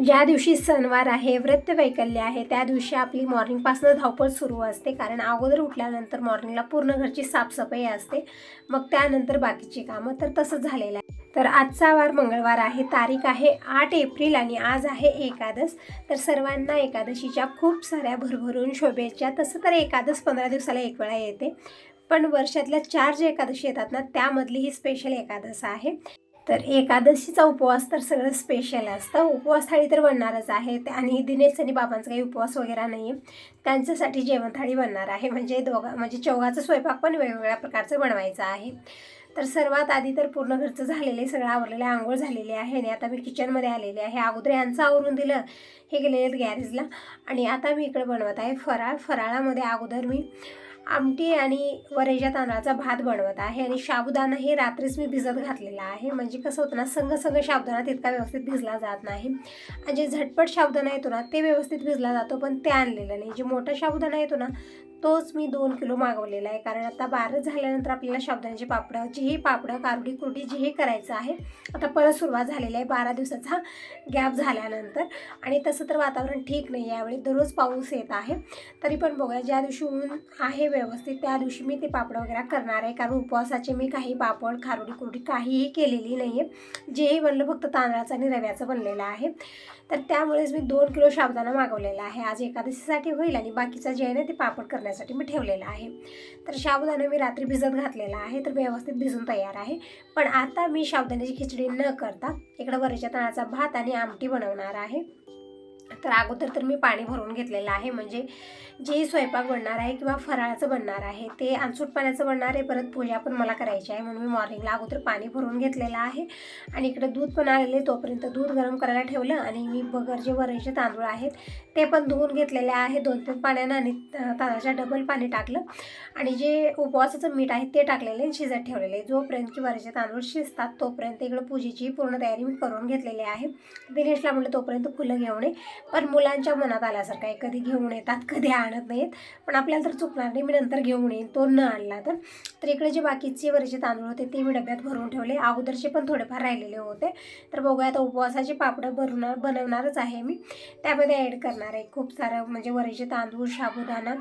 ज्या दिवशी सणवार आहे, व्रतवैकल्य आहे, त्या दिवशी आपली मॉर्निंगपासून धावपळ सुरू असते. कारण अगोदर उठल्यानंतर मॉर्निंगला पूर्ण घरची साफसफाई असते, मग त्यानंतर बाकीची कामं. तर तसंच झालेलं आहे. तर आजचा वार मंगळवार आहे, तारीख आहे 8 एप्रिल आणि आज आहे एकादश. तर सर्वांना एकादशीच्या खूप साऱ्या भरभरून शुभेच्छा. तसं तर एकादश 15 दिवसाला एक वेळा येते, पण वर्षातल्या 4 जे एकादशी येतात ना, त्यामधली ही स्पेशल एकादश आहे. तर एकादशीचा उपवास तर सगळं स्पेशल असतं. उपवास थाळी तर बनणारच आहे आणि दिनेश आणि बाबांचा काही उपवास वगैरे नाही आहे, त्यांच्यासाठी जेवण थाळी बनणार आहे. म्हणजे चौघाचा स्वयंपाक पण वेगवेगळ्या प्रकारचं बनवायचं आहे. तर सर्वात आधी तर पूर्ण घरचं झालेलं आहे, सगळं आवरलेलं आहे, आंघोळ झालेली आहे आणि आता मी किचनमध्ये आलेले आहे. अगोदर यांचं आवरून दिलं, हे गेलेले आहेत गॅरेजला आणि आता मी इकडे बनवत आहे फराळ. फराळामध्ये अगोदर मी आमटी आणि वरेच्या तांदळाचा भात बनवत आहे आणि साबुदाणा हे रात्रीच मी भिजत घातलेला आहे. म्हणजे कसं होतं ना, संग साबुदाणा तितका व्यवस्थित भिजला जात नाही आणि जे झटपट साबुदाणा येतो ना, ते व्यवस्थित भिजला जातो, पण ते आणलेलं नाही. जे मोठा साबुदाणा येतो ना, तोच मी 2 किलो मागवलेला आहे. कारण आता 12 झाल्यानंतर आपल्याला साबुदाण्याचे पापडं, जेही पापडं कारुडी कुरडी जेही करायचं आहे, आता परत सुरुवात झालेली आहे 12 दिवसाचा गॅप झाल्यानंतर. आणि तसं तर वातावरण ठीक नाही, यावेळी दररोज पाऊस येत आहे. तरी पण बघा, ज्या दिवशी ऊन आहे व्यवस्थित त्या दिवशी मी ते पापड वगैरे करणार आहे. कारण उपवासाचे मी काही पापड खारुडी कुरडी काहीही केलेली नाही आहे, जेही बनलं फक्त तांदळाचं आणि रव्याचं बनलेलं आहे. तर त्यामुळेच मी 2 किलो साबुदाणा मागवलेला आहे. आज एकादशीसाठी होईल आणि बाकीचं जे आहे ना, ते पापड करण्यासाठी मी ठेवलेलं आहे. तर साबुदाणा मी रात्री भिजत घातलेला आहे, तर व्यवस्थित भिजून तयार आहे. पण आता मी साबुदाण्याची खिचडी न करता इकडं वरीच्या तांदळाचा भात आणि आमटी बनवणार आहे. तर अगोदर तर मी पाणी भरून घेतलेलं आहे. म्हणजे जे स्वयंपाक बनणार आहे किंवा फराळाचं बनणार आहे ते अनसूट पाण्याचं बनणार आहे. परत पूजा पण मला करायची आहे, म्हणून मी मॉर्निंगला अगोदर पाणी भरून घेतलेलं आहे. आणि इकडे दूध पण आलेले, तोपर्यंत दूध गरम करायला ठेवलं आणि मी बगर जे वरईचे तांदूळ आहेत ते पण धुवून घेतलेले आहे 2-3 पाण्यानं आणि तांदळाच्या डबल पाणी टाकलं आणि जे उपवासाचं मीठ आहे ते टाकलेलं आहे, शिजत ठेवलेलं आहे. जोपर्यंत की वरईचे तांदूळ शिजतात तोपर्यंत इकडं पूजेची पूर्ण तयारी मी करून घेतलेली आहे. दिनेशला म्हटलं तोपर्यंत फुलं घेऊन ये, पण मुलांच्या मनात आल्यासारखं आहे, कधी घेऊन येतात कधी आणत नाहीत. पण आपल्याला तर चुकणार नाही, मी नंतर घेऊन येईन तो न आणला तर इकडे जे बाकीचे वरचे तांदूळ होते ते मी डब्यात भरून ठेवले. अगोदरचे पण थोडेफार राहिलेले होते. तर बघूया, आता उपवासाचे पापडं बनवणारच आहे मी, त्यामध्ये ॲड करणार आहे खूप सारं. म्हणजे वरचे तांदूळ, साबुदाणा,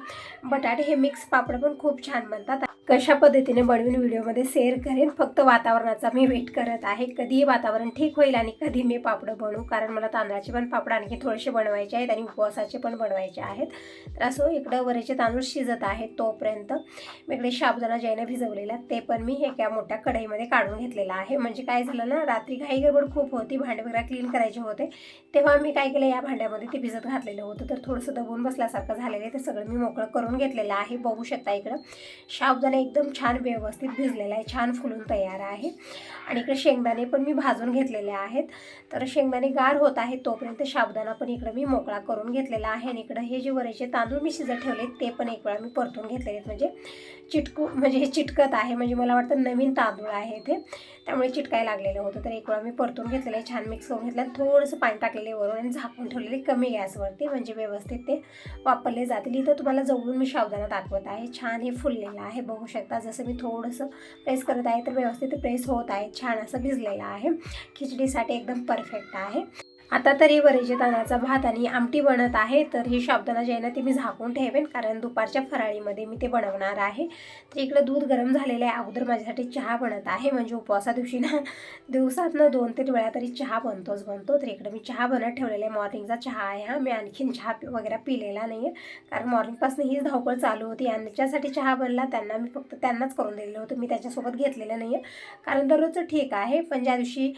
बटाटे हे मिक्स पापड पण खूप छान बनतात. कशा पद्धतीने बनवून व्हिडिओमध्ये शेअर करेन. फक्त वातावरणाचा मी वेट करत आहे, कधी वातावरण ठीक होईल आणि कधी मी पापडं बनवू. कारण मला तांदळाचे पण पापड आणखी थोडेसे बनवायचे आहेत आणि उपवासाचे पण बनवायचे आहेत. तर असं इकडं वरचे तांदूळ शिजत आहेत तोपर्यंत मी इकडे साबुदाणा ज्याने भिजवलेला ते पण मी एका मोठ्या कढईमध्ये काढून घेतलेला आहे. म्हणजे काय झालं ना, रात्री घाई गडबड खूप होती, भांडे वगैरे क्लीन करायचे होते, तेव्हा मी काय केलं, या भांड्यामध्ये ते भिजत घातलेलं होतं. तर थोडंसं दबून बसल्यासारखं झालेलं आहे, ते सगळं मी मोकळं करून घेतलेलं आहे. बघू शकता इकडं साबुदाणा एकदम छान व्यवस्थित भिजलेला आहे, छान फुलून तयार आहे. आणि इकडे शेंगदाणे पण मी भाजून घेतलेले आहेत. तर शेंगदाणे गार होत आहेत तोपर्यंत साबुदाणा पण इकडं मी मोकळा करून घेतलेला आहे. आणि इकडं हे जे वरचे तांदूळ मी शिजत ठेवले ते पण एक वेळा मी परतून घेतलेले आहेत. म्हणजे हे चिटकत आहे, म्हणजे मला वाटतं नवीन तांदूळ आहे ते, त्यामुळे चिटकायला लागलेलं होतं. तर एक वेळा मी परतून घेतलेलं आहे, छान मिक्स करून घेतलं, थोडंसं पाणी टाकलेलं वरून आणि झाकून ठेवलेले कमी गॅसवरती, म्हणजे व्यवस्थित ते वापरले जातील. इथं तुम्हाला जवळून मी साबुदाणा दाखवत आहे, छान हे फुललेलं आहे, बघू शकता. जसं मी थोडंसं प्रेस करत आहे तर व्यवस्थित प्रेस होत आहे, छान असं भिजलेलं आहे, खिचडीसाठी एकदम परफेक्ट आहे. आता तरी वरईचे तांदळाचा भात आणि आमटी बनत आहे. तर ही साबुदाणा जे आहे ना, ती मी झाकून ठेवेन, कारण दुपारच्या फराळीमध्ये मी ते बनवणार आहे. तर इकडं दूध गरम झालेलं आहे. अगोदर माझ्यासाठी चहा बनत आहे, म्हणजे उपवासा दिवशी ना दिवसातनं 2-3 वेळा तरी चहा बनतो. तर इकडं मी चहा बनत ठेवलेला आहे, मॉर्निंगचा चहा आहे हा. मी आणखीन चहा वगैरे पिलेला नाही आहे, कारण मॉर्निंगपासून हीच धावपळ चालू होती. यांच्यासाठी चहा बनला, त्यांना मी फक्त त्यांनाच करून दिलेलं होतं, मी त्याच्यासोबत घेतलेलं नाही आहे. कारण दररोजचं ठीक आहे, पण ज्या दिवशी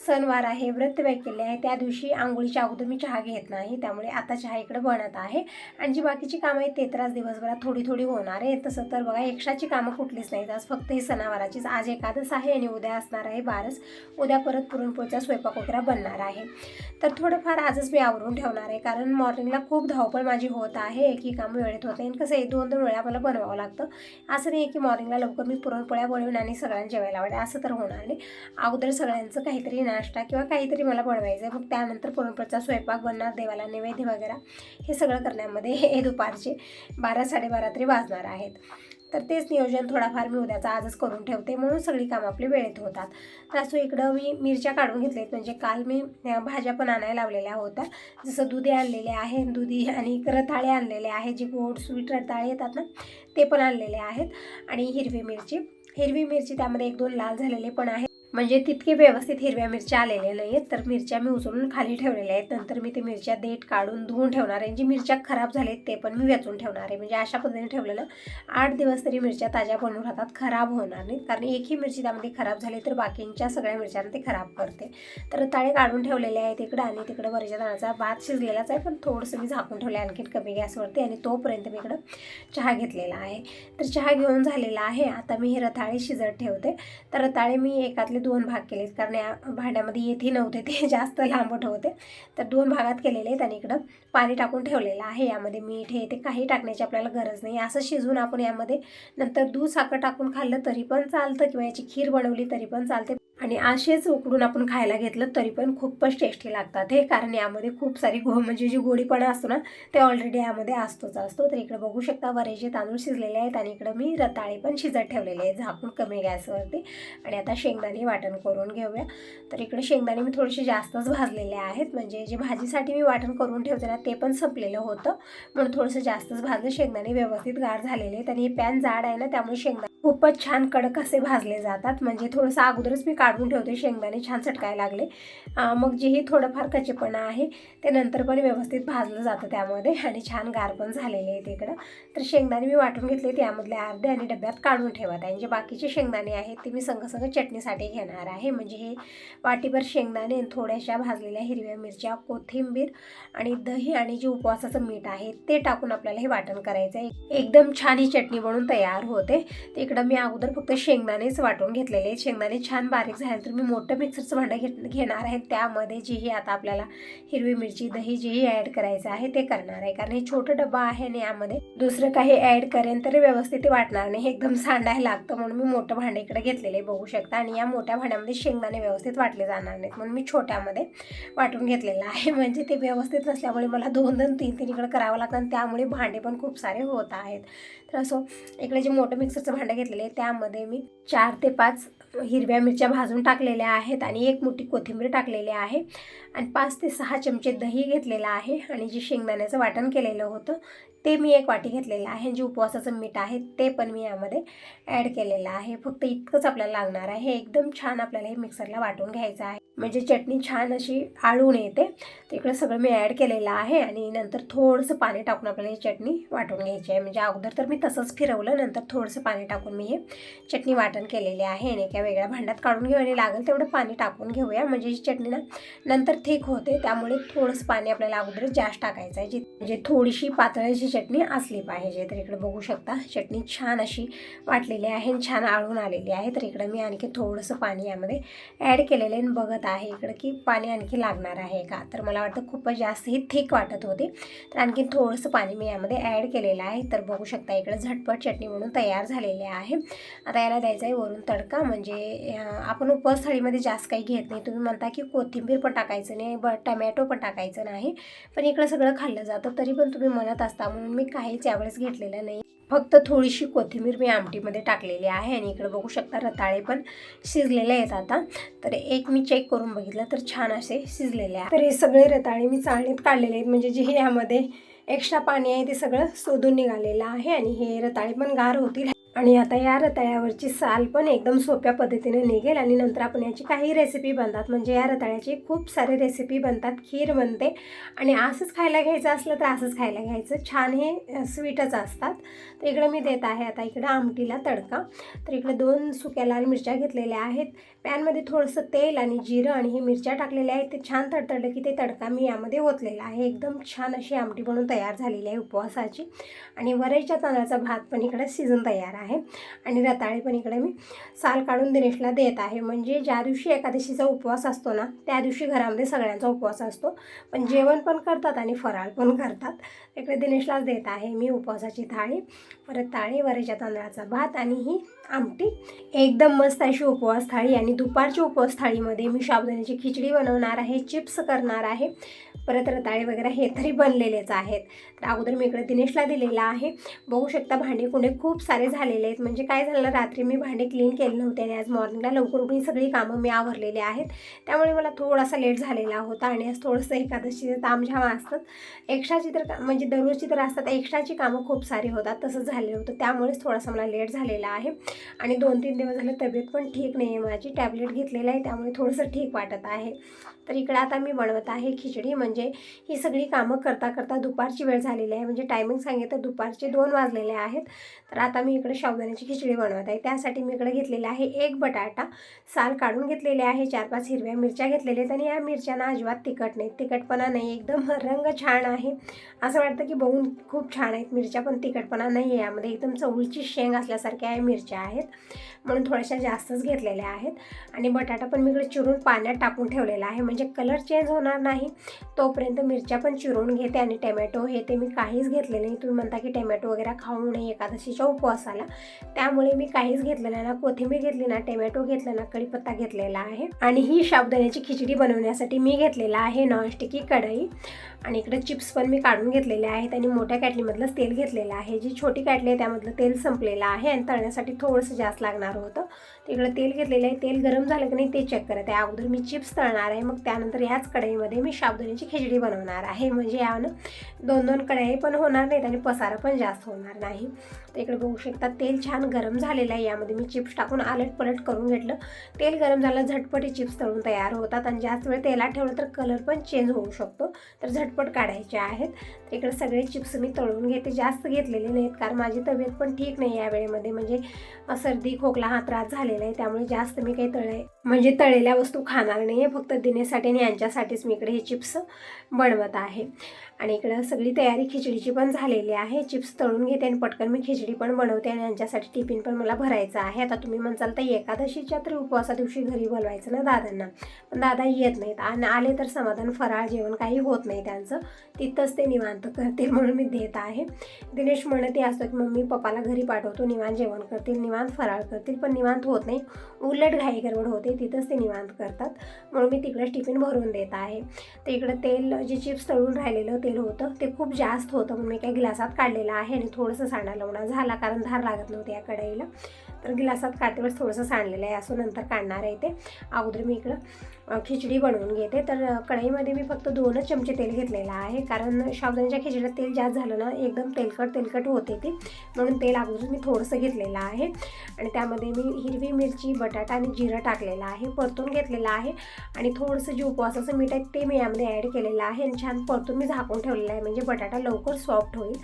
सणवार आहे, व्रतवैकल्य आहे, त्या दिवशी आंघोळीच्या अगोदर मी चहा घेत नाही, त्यामुळे आता चहा इकडे बनत आहे. आणि जी बाकीची कामं आहेत ते तर आज दिवसभरात थोडी थोडी होणार आहे. तसं तर बघा, एक्स्ट्राची कामं कुठलीच नाहीत आज, फक्त ही सणावाराचीच. आज एकादश आहे आणि उद्या असणार आहे बारस, उद्या परत पुरणपोळीचा स्वयंपाक वगैरे बनणार आहे. तर थोडंफार आजच मी आवरून ठेवणार आहे, कारण मॉर्निंगला खूप धावपळ माझी होत आहे, एक ही काम वेळेत होते आणि कसं आहे 2-2 वेळा मला बनवावं लागतं. असं नाही की मॉर्निंगला लवकर मी पुरणपोळ्या बनवून आणि सगळ्यांना जेवायला आवडेल, असं तर होणार नाही. अगोदर सगळ्यांचं काहीतरी नाश्ता किंवा काहीतरी मला बनवायचं आहे, मग त्यानंतर पुरणपोळीचा स्वयंपाक बनणार, देवाला नैवेद्य वगैरे हे सगळं करण्यामध्ये हे दुपारचे 12-12:30 तरी वाजणार आहेत. तर तेच नियोजन थोडाफार मी उद्याचा आजच करून ठेवते, म्हणून सगळी कामं आपली वेळेत होतात. तर असं इकडं मी मिरच्या काढून घेतलेत, म्हणजे काल मी भाज्या पण आणायला लावलेल्या होत्या. जसं दुधी आणलेले आहे, दुधी आणि रताळे आणलेले आहे, जे गोड स्वीट रताळे येतात ना ते पण आणलेले आहेत. आणि हिरवी मिरची त्यामध्ये 1-2 लाल झालेले पण आहेत, म्हणजे तितके व्यवस्थित हिरव्या मिरच्या आलेल्या नाही आहेत. तर मिरच्या मी उचलून खाली ठेवलेल्या आहेत. नंतर मी ते मिरच्या देठ काढून धुवून ठेवणार आहे. जी मिरच्या खराब झालेत ते पण मी वेचून ठेवणार आहे. म्हणजे अशा पद्धतीने ठेवलं ना 8 दिवस तरी मिरच्या ताज्या बनवून राहतात, खराब होणार नाही. कारण एकही मिरची त्यामध्ये खराब झाली तर बाकींच्या सगळ्या मिरच्यांना ते खराब करते. तर रताळे काढून ठेवलेले आहेत इकडं. आणि तिकडं वरच्या तांदळाचा भात शिजलेलाच आहे, पण थोडंसं मी झाकून ठेवलं आणखीन कमी गॅसवरती. आणि तोपर्यंत मी इकडं चहा घेतलेला आहे. तर चहा घेऊन झालेला आहे. आता मी हे रताळे शिजत ठेवते. तर रताळे मी एकातले 2 भाग केलेत, कारण या भांड्यामध्ये येतही नव्हते, ते जास्त लांबट होते. तर 2 भागात केलेले आहेत. आणि इकडं पाणी टाकून ठेवलेलं आहे. यामध्ये मीठ हे ते काही टाकण्याची आपल्याला गरज नाही. असं शिजून आपण यामध्ये नंतर दूध साखर टाकून खाल्लं तरी पण चालतं, किंवा याची खीर बनवली तरी पण चालते. आणि असेच उकडून आपण खायला घेतलं तरी पण खूपच टेस्टी लागतात हे, कारण यामध्ये खूप सारी म्हणजे जी गोडीपणा असतो ना ते ऑलरेडी यामध्ये असतो. तर इकडे बघू शकता वरचे तांदूळ शिजलेले आहेत. आणि इकडं मी रताळे पण शिजत ठेवलेले आहेत झाकून कमी गॅसवरती. आणि आता शेंगदाणे वाटण करून घेऊया. तर इकडे शेंगदाणे मी थोडेसे जास्तच भाजलेले आहेत, म्हणजे जे भाजीसाठी मी वाटण करून ठेवते ना ते पण संपलेलं होतं, म्हणून थोडंसं जास्तच भाजलं. शेंगदाणे व्यवस्थित गार झालेले आहेत. आणि हे पॅन जाड आहे ना, त्यामुळे शेंगदाणे खूपच छान कडक असे भाजले जातात. म्हणजे थोडंसं अगोदरच मी काढून ठेवते, शेंगदाणे छान चटकायला लागले. मग जेही थोडंफार कच्चेपणा आहे ते नंतर पण व्यवस्थित भाजलं जातं त्यामध्ये. आणि छान गार पण झालेले आहेत इकडं. तर शेंगदाणे मी वाटून घेतले, त्यामधले अर्धे आणि डब्यात काढून ठेवत आहे. जे बाकीचे शेंगदाणे आहेत ते मी संग चटणीसाठी घेणार आहे. म्हणजे हे वाटीभर शेंगदाणे, थोड्याशा भाजलेल्या हिरव्या मिरच्या, कोथिंबीर आणि दही आणि जे उपवासाचं मीठ आहे ते टाकून आपल्याला हे वाटण करायचं आहे. एकदम छान ही चटणी बनवून तयार होते. इकडं मी अगोदर फक्त शेंगदाणेच वाटून घेतलेले. शेंगदाणे छान बारीक झाल्यानंतर मी मोठं मिक्सरचं भांडं घेणार आहे. त्यामध्ये जेही आता आपल्याला हिरवी मिरची, दही जेही ॲड करायचं आहे ते करणार आहे. कारण हे छोटं डब्बा आहे आणि यामध्ये दुसरं काही ॲड करेन तर व्यवस्थित वाटणार नाही, एकदम सांडायला लागतं, म्हणून मी मोठं भांडं इकडे घेतलेले बघू शकता. आणि या मोठ्या भांड्यामध्ये शेंगदाणे व्यवस्थित वाटले जाणार नाहीत, म्हणून मी छोट्यामध्ये वाटून घेतलेलं आहे. म्हणजे ते व्यवस्थित नसल्यामुळे मला 2-2, 3-3 इकडे करावं लागतं, आणि त्यामुळे भांडे पण खूप सारे होत आहेत. तर असं इकडे जे मोठं मिक्सरचं भांडं घेतलेलं आहे त्यामध्ये मी 4 ते 5 हिरव्या मिरच्या भाजून टाकलेल्या आहेत. आणि 1 मोठी कोथिंबीर टाकलेली आहे. आणि 5 ते 6 चमचे दही घेतलेलं आहे. आणि जे शेंगदाण्याचं वाटण केलेलं होतं ते मी 1 वाटी घेतलेलं आहे. जे उपवासाचं मीठ आहे ते पण मी यामध्ये ॲड केलेलं आहे. फक्त इतकंच आपल्याला लागणार आहे. हे एकदम छान आपल्याला हे मिक्सरला वाटून घ्यायचं आहे, म्हणजे चटणी छान अशी आळून येते. तर इकडं सगळं मी ॲड केलेलं आहे. आणि नंतर थोडंसं पाणी टाकून आपल्याला ही चटणी वाटून घ्यायची आहे. म्हणजे अगोदर तर मी तसंच फिरवलं, नंतर थोडंसं पाणी टाकून मी हे चटणी वाटण केलेली आहे. आणि एका वेगळ्या भांड्यात काढून घेऊ आणि लागेल तेवढं पाणी टाकून घेऊया, म्हणजे ही चटणी ना नंतर थिक होते. त्यामुळे थोडंसं पाणी आपल्याला अगोदरच जास्त टाकायचं आहे, म्हणजे थोडीशी पातळीची चटणी असली पाहिजे. तर इकडे बघू शकता चटणी छान अशी वाटलेली आहे, छान आळून आलेली आहे. तर इकडे मी आणखी थोडंसं पाणी यामध्ये ॲड केलेलं आहे. बघत आहे इकडं की पाणी आणखी लागणार आहे का, तर मला वाटतं खूपच जास्त ही थिक वाटत होती. तर आणखी थोडंसं पाणी मी यामध्ये ॲड केलेलं आहे. तर बघू शकता इकडे झटपट चटणी म्हणून तयार झालेली आहे. आता याला द्यायचा आहे वरून तडका. म्हणजे आपण उपवास थाळीमध्ये जास्त काही घेत नाही. तुम्ही म्हणता की कोथिंबीर पण टाकायचं नाही, टमॅटो पण टाकायचं नाही, पण इकडं सगळं खाल्लं जातं, तरी पण तुम्ही म्हणत असता म्हणून मी काहीच यावेळेस घेतलेलं नाही. फक्त थोडीशी कोथिंबीर मी आमटीमध्ये टाकलेली आहे. आणि इकडे बघू शकता रताळे पण शिजलेले आहेत आता. तर एक मी चेक करून बघितलं तर छान असे शिजलेले आहे. तर हे सगळे रताळे मी चाळणीत काढलेले आहेत, म्हणजे जे यामध्ये एक्स्ट्रा पाणी आहे ते सगळं शोधून निघालेलं आहे. आणि हे रताळे पण गार होतील. आणि आता या रताळ्यावरची साल पण एकदम सोप्या पद्धतीने निघेल. आणि नंतर आपण याची काही रेसिपी बनतात, म्हणजे या रताळ्याची खूप सारे रेसिपी बनतात, खीर बनते. आणि असंच खायला घ्यायचं असलं तर असंच खायला घ्यायचं, छान हे स्वीटच असतात. तर इकडे मी देत आहे आता इकडे आमटीला तडका. तर इकडे 2 सुक्या लाल मिरच्या घेतलेल्या आहेत. पॅनमध्ये थोडंसं तेल आणि जिरं आणि हे मिरच्या टाकलेल्या आहेत. ते छान तडतडलं की ते तडका मी यामध्ये ओतलेला आहे. एकदम छान अशी आमटी बनवून तयार झालेली आहे उपवासाची. आणि वरईच्या तांदळाचा भात पण इकडे शिजून तयार आहे. आणि रताळे पण इकडे मी साल काढून दिनेशला देत आहे. म्हणजे ज्या दिवशी एकादशीचा उपवास असतो ना त्या दिवशी घरामध्ये सगळ्यांचा उपवास असतो, पण जेवण पण करतात आणि फराळ पण करतात. इकडे दिनेशलाच देत आहे मी उपवासाची थाळी, रताळे, वरईच्या तांदळाचा भात आणि ही आमटी. एकदम मस्त अशी उपवास थाळी. आणि दुपारच्या उपवास थाळीमध्ये मी साबुदाण्याची खिचडी बनवणार आहे, चिप्स करणार आहे. परत रताळे वगैरे हे तरी बनलेलेच आहेत. तर अगोदर मी इकडे दिनेशला दिलेला आहे. बघू शकता भांडे कुंडे खूप सारे झालेले आहेत. म्हणजे काय झालं, रात्री मी भांडे क्लीन केले नव्हते आणि आज मॉर्निंगला लवकर उठून सगळी कामं मी आवरलेली आहेत. त्यामुळे मला थोडासा लेट झालेला होता आणि आज थोडंसं एकादशीचं तामझाम असतात. एक्स्ट्राची तर म्हणजे दररोजची तर असतात, एक्स्ट्राची कामं खूप सारी होतात, तसंच झालेलं होतं. त्यामुळेच थोडासा मला लेट झालेला आहे. आणि 2-3 दिवस झाले तब्येत पण ठीक नाही आहे माझी. टॅबलेट घेतलेलं आहे त्यामुळे थोडंसं ठीक वाटत आहे. तर इकडे आता मी बनवत आहे खिचडी. म्हणजे ही सगळी कामं करता करता दुपारची वेळ झालेली आहे. म्हणजे टायमिंग सांगितलं दुपारचे 2 वाजलेले आहेत. तर आता मी इकडे साबुदाण्याची खिचडी बनवत आहे. त्यासाठी मी इकडे घेतलेला आहे 1 बटाटा, साल काढून घेतलेले आहे, 4-5 हिरव्या मिरच्या घेतलेल्या आहेत आणि या मिरच्यांना अजिबात तिखट नाही, तिखटपणा नाही, एकदम रंग छान आहे. असं वाटतं की बघून खूप छान आहेत मिरच्या, पण तिखटपणा नाही आहे यामध्ये. एकदम चवळीची शेंग असल्यासारख्या या मिरच्या आहेत, म्हणून थोड्याशा जास्तच घेतलेल्या आहेत. आणि बटाटा पण मी इकडे चिरून पाण्यात टाकून ठेवलेला आहे, म्हणजे कलर चेंज होणार नाही तोपर्यंत. मिरच्या पण चिरून घेते आणि टमॅटो हे ते मी काहीच घेतले नाही. तुम्ही म्हणता की टमॅटो वगैरे खाऊ नये एकादशीच्या उपवासाला, त्यामुळे मी काहीच घेतलेलं ना. कोथिंबीर घेतली ना, टमॅटो घेतला ना, कढीपत्ता घेतलेला आहे. आणि ही साबुदाण्याची खिचडी बनवण्यासाठी मी घेतलेला आहे नॉनस्टिकी कढई. आणि इकडे चिप्स पण मी काढून घेतलेले आहेत आणि मोठ्या कॅटलीमधलंच तेल घेतलेलं आहे. जी छोटी कॅटली आहे त्यामधलं तेल संपलेलं आहे आणि तळण्यासाठी थोडंसं जास्त लागणार होतं. तिकडे तेल घेतलेलं आहे. तेल गरम झालं की नाही ते चेक करत आहे. अगोदर मी चिप्स तळणार आहे, मग त्यानंतर याच कढईमध्ये मी साबुदाण्याची खिचडी बनवणार आहे. म्हणजे यानं 2-2 कढई पण होणार नाहीत आणि पसारा पण जास्त होणार नाही. तर इकडे बघू शकता तेल छान गरम झालेलं आहे. यामध्ये मी चिप्स टाकून आलट पलट करून घेतलं. तेल गरम झालं, झटपट चिप्स तळून तयार होतात आणि जास्त वेळ तेलात ठेवलं तर कलर पण चेंज होऊ शकतो, तर झटपट काढायचे आहेत. तर इकडे सगळे चिप्स मी तळून घेते. जास्त घेतलेले नाहीत कारण माझी तब्येत पण ठीक नाही या वेळेमध्ये. म्हणजे सर्दी खोकला हा त्रास झालेला आहे, त्यामुळे जास्त मी काही तळलेल्या वस्तू खाणार नाही आहे. फक्त दिनेसाठी आणि यांच्यासाठीच मी इकडे हे चिप्स बनवत आहे. आणि इकडं सगळी तयारी खिचडीची पण झालेली आहे. चिप्स तळून घेते आणि पटकन मी खिचडी पण बनवते आणि यांच्यासाठी टिफिन पण मला भरायचा आहे. आता तुम्ही म्हणसाल तर एकादशीच्या तर उपवासा दिवशी घरी बोलवायचं ना दादांना, पण दादा येत नाहीत आणि आले तर समाधान, फराळ जेवण काही होत नाही त्यांचं, तिथंच ते निवांत करतील म्हणून मी देत आहे. दिनेश म्हणते असतो की मम्मी पप्पाला घरी पाठवतो, निवांत जेवण करतील, निवांत फराळ करतील, पण निवांत होत नाही, उलट घाई गडबड होते, तिथंच ते निवांत करतात, म्हणून मी तिकडंच टिफिन भरून देत आहे. तर इकडं तेल जे चिप्स तळून राहिलेलं तेल होतं ते खूप जास्त होतं, म्हणून मी काही ग्लासात काढलेलं आहे आणि थोडंसं सांडा लावणं झाला कारण धार लागत नव्हती या कढईला. तर ग्लासात काढते वेळेस थोडंसं सांडलेलं आहे, असं नंतर काढणार आहे ते. अगोदर मी इकडं खिचडी बनवून घेते. तर कढईमध्ये मी फक्त 2 चमचे तेल घेतलेलं आहे, कारण साबुदाण्याच्या खिचडीला तेल जास्त झालं ना एकदम तेलकट होते ती, म्हणून तेल अगोदर मी थोडंसं घेतलेलं आहे. आणि त्यामध्ये मी हिरवी मिरची, बटाटा आणि जिरं टाकलेलं आहे, परतून घेतलेलं आहे. आणि थोडंसं जे उपवासाचं मीठ आहे ते मी यामध्ये ॲड केलेलं आहे आणि छान परतून मी झाकून ठेवलेलं आहे, म्हणजे बटाटा लवकर सॉफ्ट होईल.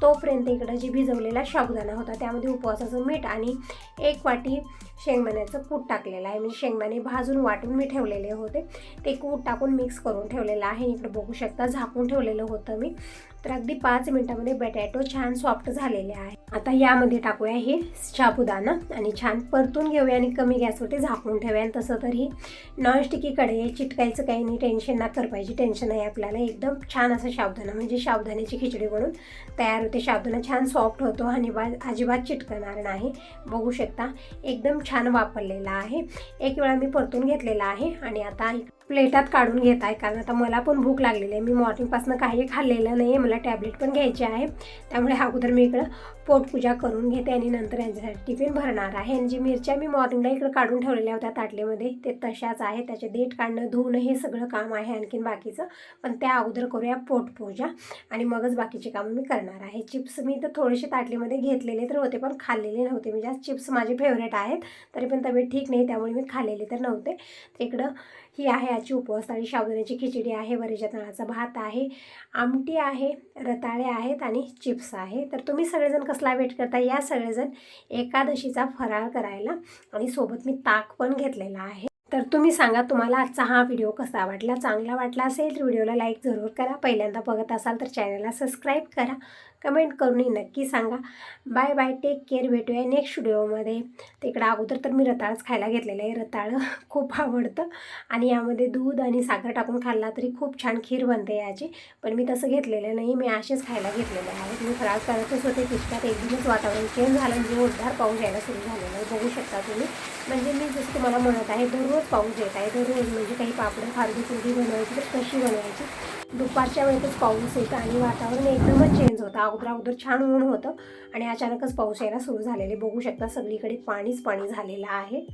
तोपर्यंत इकडं जे भिजवलेला साबुदाणा होता त्यामध्ये उपवासाचं मीठ आणि 1 वाटी शेंगदाण्याचं कूट टाकलेलं आहे. म्हणजे शेंगदाणे भाजून वाटून मी ठेवलेले होते, ते कूट टाकून मिक्स करून ठेवलेलं आहे. इकडे बघू शकता झाकून ठेवलेलं होतं मी. तर अगदी 5 मिनिटामध्ये बटॅटो छान सॉफ्ट झालेले आहे. आता यामध्ये टाकूया हे साबुदाणा आणि छान परतून घेऊया आणि कमी गॅसवरती झाकून ठेवूया. आणि तसं तर ही नॉनस्टिकी कढई चिटकायचं काही नाही, टेन्शन ना करपायची टेन्शन आहे आपल्याला. एकदम छान असं साबुदाणा म्हणजे साबुदाण्याची खिचडी बनून तयार होते. साबुदाणा छान सॉफ्ट होतो आणि अजिबात चिटकणार नाही. बघू शकता एकदम छान वापरलेला आहे. एक वेळा मी परतून घेतलेला आहे आणि आता प्लेटात काढून घेत आहे, कारण आता मला पण भूक लागलेली आहे. मी मॉर्निंगपासून काही खाल्लेलं नाही आहे, मला टॅबलेट पण घ्यायची आहे, त्यामुळे अगोदर मी इकडं पोटपूजा करून घेते आणि नंतर यांच्यासाठी टिफिन भरणार आहे. आणि जी मिरच्या मी मॉर्निंगला इकडं काढून ठेवलेल्या होत्या ताटलीमध्ये ते तशाच आहे, त्याचे देठ काढणं धुवणं हे सगळं काम आहे आणखीन बाकीचं, पण त्या अगोदर करूया पोटपूजा आणि मगच बाकीचे कामं मी करणार आहे. चिप्स मी तर थोडेसे ताटलीमध्ये घेतलेले तर होते पण खाल्लेले नव्हते. म्हणजे आज चिप्स माझे फेवरेट आहेत, तरी पण तब्येत ठीक नाही त्यामुळे मी खाल्लेले तर नव्हते. तर इकडं ही आहे याची उपवास थाळी. साबुदाण्याची खिचडी आहे, वरीच्या तांदळाचा भात आहे, आमटी आहे, रताळे आहेत आणि चिप्स आहे. तर तुम्ही सगळेजण कसला वेट करता, या सगळेजण एकादशीचा फराळ करायला, आणि सोबत मी ताक पण घेतलेला आहे. तर तुम्ही सांगा तुम्हाला आजचा हा व्हिडिओ कसा वाटला. चांगला वाटला असेल तर व्हिडिओला लाईक जरूर करा. पहिल्यांदा बघत असाल तर चॅनलला सबस्क्राईब करा. कमेंट करूनही नक्की सांगा. Bye bye, take care. भेटूया नेक्स्ट व्हिडिओमध्ये. तिकडं अगोदर तर मी रताळच खायला घेतलेलं आहे. रताळं खूप आवडतं आणि यामध्ये दूध आणि साखर टाकून खाल्ला तरी खूप छान खीर बनते याची, पण मी तसं घेतलेलं नाही, मी असेच खायला घेतलेले आहे. मी फराळ करतच होते, तितक्यात एकदमच वातावरण चेंज झालं, जोरदार पाऊस यायला सुरू झालेलं आहे. बघू शकता तुम्ही. म्हणजे मी जसं तुम्हाला म्हणत आहे दररोज अचानकच पाऊस येत आहे. दररोज म्हणजे काही पापड खारडी पुरी बनवायची तर कशी बनवायची, दुपारच्या वेळेतच पाऊस येतं आणि वातावरण एकदमच चेंज होतं. अगोदर छान ऊन होतं आणि अचानकच पाऊस यायला सुरू झालेले. बघू शकता सगळीकडे पाणीच पाणी झालेलं आहे.